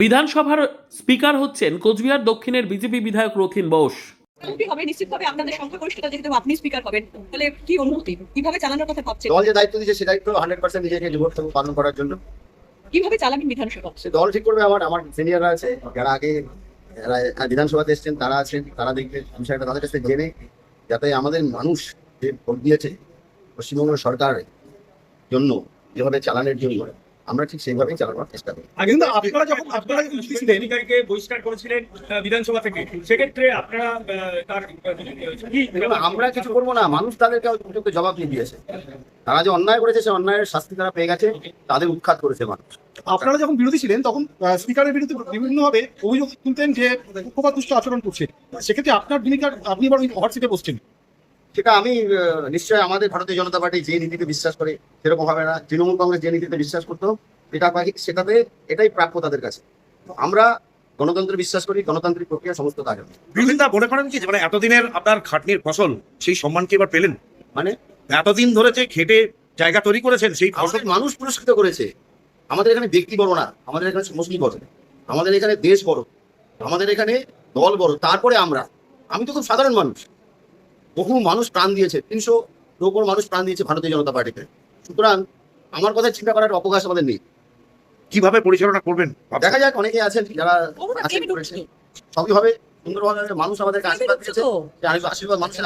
বিধানসভার স্পিকার হচ্ছেন কোচবিহার দক্ষিণের বিজেপি বিধায়ক রথীন বোস। হবে নিশ্চিতভাবে আপনাদের সংখ্যাগরিষ্ঠতা যেহেতু আপনি স্পিকার হবেন, তাহলে কি অনুমতি কিভাবে চালানোর কথা ভাবছেন? দল যে দায়িত্ব দিয়েছে সে দায়িত্ব 100% নিজেকে যুবক পালন করার জন্য কিভাবে চালাবেন বিধানসভা? সে দল ঠিক করবে। আমার সিনিয়ররা আছে, যারা আগে বিধানসভাতে এসেছেন, তারা আছেন, তারা দেখবে বিষয়টা তাদের কাছে জেনে, যাতে আমাদের মানুষ যে ভোট দিয়েছে পশ্চিমবঙ্গ সরকারের জন্য যেভাবে চালানোর জন্য আমরা ঠিক সেইভাবেই চালানোর চেষ্টা করি। কিন্তু আপনারা যখন অধিকারীকে বহিষ্কার করেছিলেন বিধানসভা থেকে, সেক্ষেত্রে আপনারা তার কি আমরা কিছু করবো না, মানুষ তাদেরকে উপযুক্ত জবাব দিয়ে দিয়েছে। তারা যে অন্যায় করেছে সে অন্যায়ের শাস্তি তারা পেয়ে গেছে, তাদের উৎখাত করেছে মানুষ। আপনারা যখন বিরোধী ছিলেন তখন স্পিকারের বিরুদ্ধে বিভিন্নভাবে অভিযোগ তুলতেন যে পক্ষপাতদুষ্ট আচরণ করছে, সেক্ষেত্রে আপনার ভূমিকা, আপনি এবার হট সিটে বসছেন। সেটা আমি নিশ্চয়ই আমাদের ভারতীয় জনতা পার্টি যে নীতিতে বিশ্বাস করে সেরকম হবে না। তৃণমূল কংগ্রেস যে নীতিতে বিশ্বাস করতো সেটাতে এটাই প্রাপ্য তাদের কাছে। আমরা গণতন্ত্রে বিশ্বাস করি, গণতান্ত্রিক প্রক্রিয়া সমস্ত কাজ হবে। বিরোধীরা মনে করেন কি যে মানে এতদিনের আপনার খাটনির ফসল সেই সম্মান কি এবার পেলেন? মানে এতদিন ধরে যে খেটে জায়গা তৈরি করেছেন সেই ফসল আমাদের মানুষ পুরস্কৃত করেছে। আমাদের এখানে ব্যক্তি বড় না, আমাদের এখানে সমষ্টি বড়, আমাদের এখানে দেশ বড়, আমাদের এখানে দল বড়, তারপরে আমি তো খুব সাধারণ মানুষ। বহু মানুষ প্রাণ দিয়েছে, 300 ওপর মানুষ প্রাণ দিয়েছে ভারতীয় জনতা পার্টিতে। সুতরাং আমার কথা চিন্তা করার অবকাশ আমাদের নেই। কিভাবে পরিচালনা করবেন দেখা যাক, অনেকে আছেন যারা আশীর্বাদ করেছেন, সবই হবে সুন্দরভাবে। মানুষ আমাদেরকে আশীর্বাদ দিয়েছে, আশীর্বাদ মানুষের